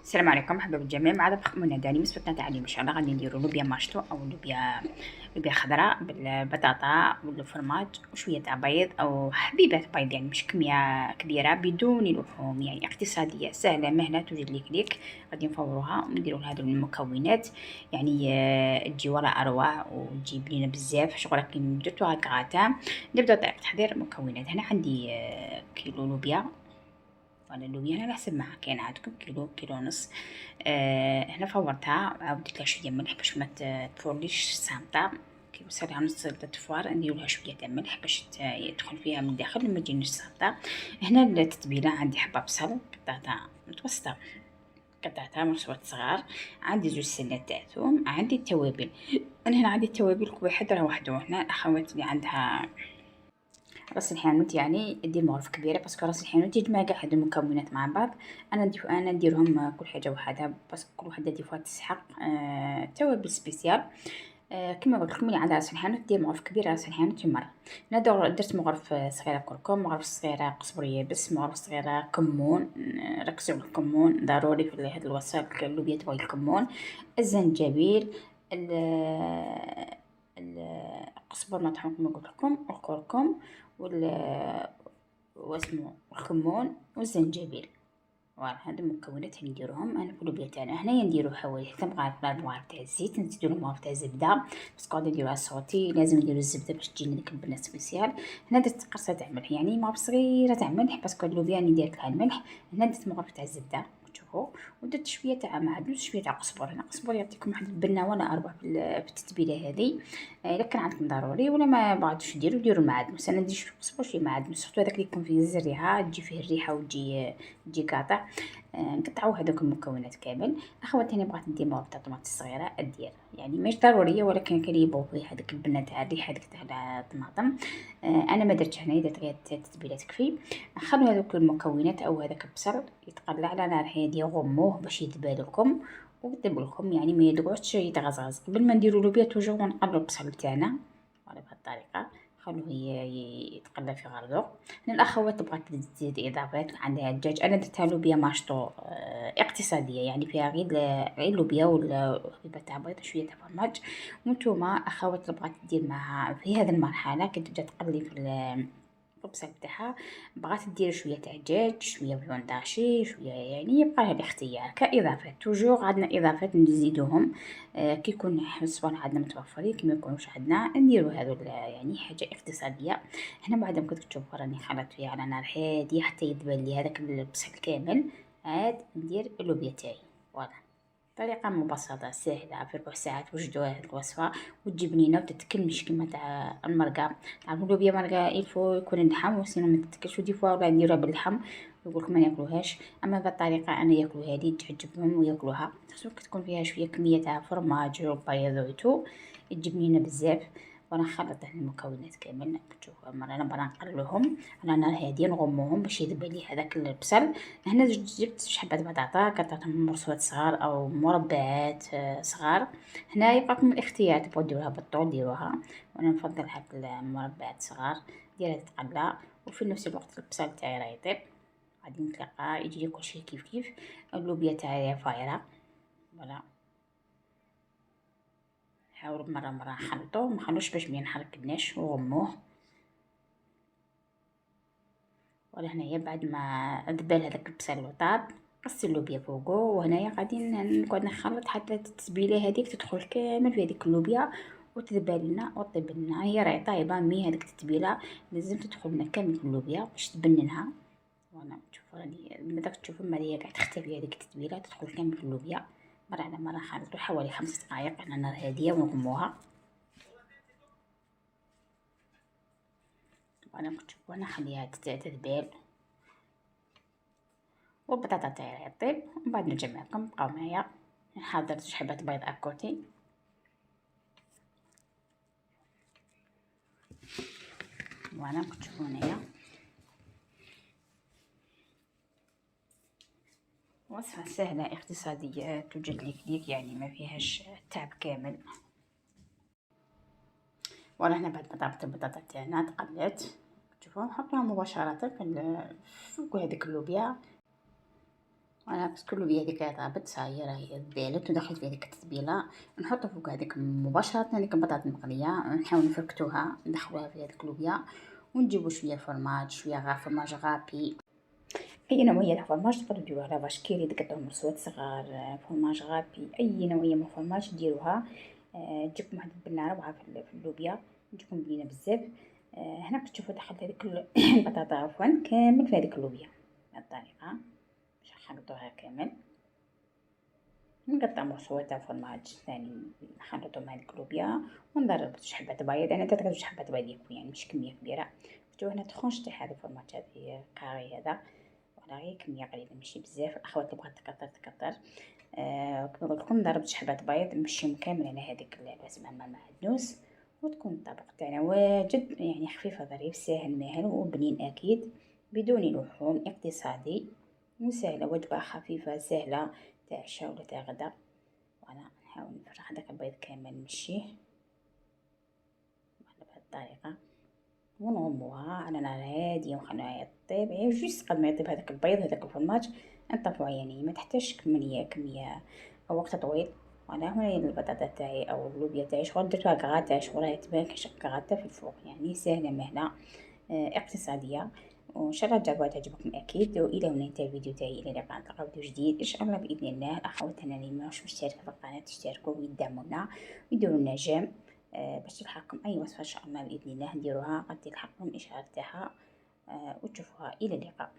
السلام عليكم، مرحبا بالجميع. مع طبخ منى داني. وصفتنا تاع اليوم ان شاء الله غادي نديرو لوبيا ماشطو او لوبيا خضراء بالبطاطا والفرماج وشويه تاع بيض او حبيبات بيض، يعني مش كميه كبيره، بدون لحوم، يعني اقتصاديه سهله مهله توجد ليك. غادي نفوروها ونديرو هذو المكونات، يعني تجي ولا اروع وتجي بنينه بزاف. شغل كي درتوها كغاتا. نبداو طريقه تحضير المكونات. هنا عندي كيلو لوبيا، ولا اللوبيا انا على حسب ما كاين عندكم، كيلو ونص. هنا فورتها، عاودت لها شويه ملح باش ما تفورليش سامطه. كي وصلها نص التفوار ندير لها شويه تاع ملح باش يدخل فيها من الداخل ما تجينيش سامطه. هنا التتبيله عندي حبه بصل قطعتها متوسطه، قطعتها مرصوصات صغار. عندي زوج سنات تاع ثوم. عندي التوابل، انا هنا عندي التوابل كل واحد راه وحده. هنا الاخوات اللي عندها راس الحانوت يعني دير مغرفه كبيره، باسكو راس الحانوت يجمع كاع هاد المكونات مع بعض. انا نديرهم كل حاجه وحدها، باسكو كل وحده دي فوا تسحق توابل سبيسيال. كما قلت لكم، اللي عندها راس الحانوت دير مغرف كبير راس الحانوت يمر. انا درت مغرف صغيره كركم، مغرف صغيره قزبر يابس، مغرف صغيره كمون. ركزوا على الكمون ضروري في هذا الوصفه، اللوبيا تبغي الكمون. الزنجبيل، القزبر مطحون كما قلت لكم، الكركم واسمو الكمون والزنجبيل. فوالا هادو المكونات اللي نديروهم انا في اللوبيا تاعنا. هنايا نديرو حوالي 3 مغارف تاع الزيت، نزيدو مغارف تاع الزبده، باسكو غادي نديروها صوتي لازم نديرو الزبده باش تجينا ديك البنه سبيسيال. هنا درت قرصه تاع ملح، يعني مغرف صغيره تاع ملح، باسكو اللوبيا راني دايره لها الملح. هنا درت مغرف تاع الزبده تشوفوا، ودرت شويه تاع معدنوس، شويه تاع قزبر. هنا قزبر يعطيكم واحد البنه ولا اروع في التتبيله هذه. الا كان عندكم ضروري، ولا ما بغيتوش ديروا معدنوس. انا ندير شويه قزبر شويه معدنوس، سورتو هذاك اللي يكون فيه الزريعه تجي فيه الريحه وتجي قاطع. نقطعوا هذوك المكونات كامل. اخواتي انا بغات ندير مغرفه تاع طماط صغيره ادير، يعني مش ضروريه، ولكن كان يبغوا فيه هذيك البنه تاع الريحه هذيك تاع الطماطم. انا ما درتش هنا، درت غير التتبيله تكفي. نخلو هذوك المكونات او هذاك البصل يتقلع على نار هاديه، غموه باش يذبل لكم ويطيب لكم، يعني ما يقعدش يتغزغز. قبل ما نديرو لوبيا توجور نقلو البصل تاعنا على بهذه الطريقه، خلوه يتقلى في غرضو. هنا الاخوات بغات تزيد اضافات، عندها الدجاج، انا درتها لوبيا ماشطو اقتصاديه، يعني فيها غير لوبيا وحبيبه تاع بيض شويه تاع فرماج. وانتوما اخوات اللي بغات دير معها في هذه المرحله كي تبدا تقلي في البصل بتاعها، بغات دير شويه تاع دجاج، شويه بيون داشي، شويه، يعني يبقى لها الاختيار كاضافات. توجور عندنا اضافات نزيدوهم كي يكون حسبان عندنا متوفرين، كي ما يكونوش عندنا نديرو هذو يعني حاجه اقتصاديه. هنا بعد ما كنت تشوفوا راني خلطت فيه على نار هاديه حتى يذبل لي هذاك البصل كامل. عاد ندير اللوبيا تاعي. فوالا طريقة مبسطة سهلة، في ربع ساعات وجدوا هاد الوصفة وتجي بنينة وتتكلمش كيما تاع المرقة. تعرفوا اللوبيا مرقة يلفو يكون اللحم، وسينو ما تتكلش، ودي فوا ولا نديروها باللحم يقولك ما ياكلوهاش. اما بالطريقة انا ياكلوها لي تعجبهم وياكلوها، خصو تكون فيها شوية كمية تاع فرماج وبيض ويتو تجي بنينة بزاف. وانا خلطت المكونات كامل، تشوفوا انا نقلوهم على نار هاديه نغموهم باش يذبل لي هذاك البصل. هنا جبت حبات بطاطا قطعتهم مرصوصات صغار او مربعات صغار. هنا يبقاكم الاختيار، تبغوا ديروها بالطول ديروها، وانا نفضل هاد المربعات صغار. ديرها تتقلى وفي نفس الوقت البصل تاعي راه يطيب. غادي نتلاقى يجي كلشي كيف كيف. اللوبيا تاعي فايره. فوالا حاولوا مرة نخلطوه، مخلوش باش ما ينحرقناش وغموه. ولا هنايا بعد ما ذبل هذاك البصل وطاب قص اللوبيا فوقو، وهنايا غادي نقعد نخلط حتى التتبيله هذيك تدخل كامل في هذيك اللوبيا وتذبل لنا وطيب لنا. هي راهي طايبه، مي هذيك التتبيله لازم تدخل لنا كامل في اللوبيا باش تبننها. وانا تشوفوا راني بداك تشوفوا ما هي قاعده تختفي هذيك التتبيله تدخل كامل في اللوبيا. مرة على مرة نخلطو حوالي 5 دقائق على نار هاديه ونغموها. وانا كنت تشوفوا نخليها تذبل والبطاطا تاعي طيب. ومن بعد نرجع معكم، بقاو معايا. نحضر زوج حبات بيض اكوتي. وانا كتشوفوا هنايا وصفه سهله اقتصاديه توجد ليك، يعني ما فيهاش تعب كامل. وانا هنا بعد ما طابت البطاطا تاعنا تقلات، شوفوا نحطوها مباشره في فوق هذيك اللوبيا. أنا باسكو اللوبيا هاذيك طابت صايي راهي ذابت ودخلت في هاذيك التتبيلة، نحط فوق هاذيك مباشرة هاذيك البطاطا المقلية، نحاول نفركتوها ندخلوها في هاذيك اللوبيا، ونجيبو شوية فرماج شوية فرماج غابي، أي نوعية تاع فرماج تقدرو ديروها لافاش كي تقطعو مرصوات صغار، فرماج غابي أي نوعية من الفرماج ديروها، تجيكم واحد البنة روعة في اللوبيا، تجيكم بنينة بزاف. هنا باش تشوفو دخلت هاذيك البطاطا عفوا كامل في هاذيك اللوبيا بهاد الطريقة باش نخلطوها كامل. نقطع مرصوات تاع فرماج ثاني نخلطو مع هاذيك اللوبيا ونضرب زوج حبات بيض، انا تلات زوج حبات بيض يكفو يعني مش كمية كبيرة. شفتو هنا تخونش تاع هذا الفرماج هذه كاري هذا، ولا غير كمية قليلة ماشي بزاف، الأخوات اللي بغات تكتر تكتر. كما قلتلكم ضربت زوج حبات بيض نمشيهم كامل على هذيك زعما مع المعدنوس، وتكون الطبق تاعنا واجد يعني خفيف ظريف ساهل ماهل وبنين أكيد بدون لحوم، اقتصادي وسهلة، وجبة خفيفة سهلة تاع عشا ولا تاع غدا. وأنا نحاول نفرغ هذاك البيض كامل نمشيه بهذه الطريقة ونغموها على نار هادية ونخلوها يطيب جوست قد ما يطيب هذاك البيض هذاك الفرماج نطفوها، يعني ما تحتاجش كمية أو وقت طويل. وانا هنا البطاطا تاعي او اللوبيا تاعي شغل درتها كغاتا، شغل راهي تبان كغاتا في الفوق، يعني سهلة مهلة اقتصادية، وان شاء الله تجربوها تعجبكم اكيد. والى هنا انتهى الفيديو تاعي، الى لقاء نلقاو فيديو جديد ان شاء الله باذن الله. اخواتنا اللي ماهوش مشتركين في القناه تشتركوا ويدعمونا ويديروا لنا جيم باش تلحقكم اي وصفه ان شاء الله باذن الله نديروها قد تلحقكم الاشعار تاعها وتشوفوها. الى اللقاء.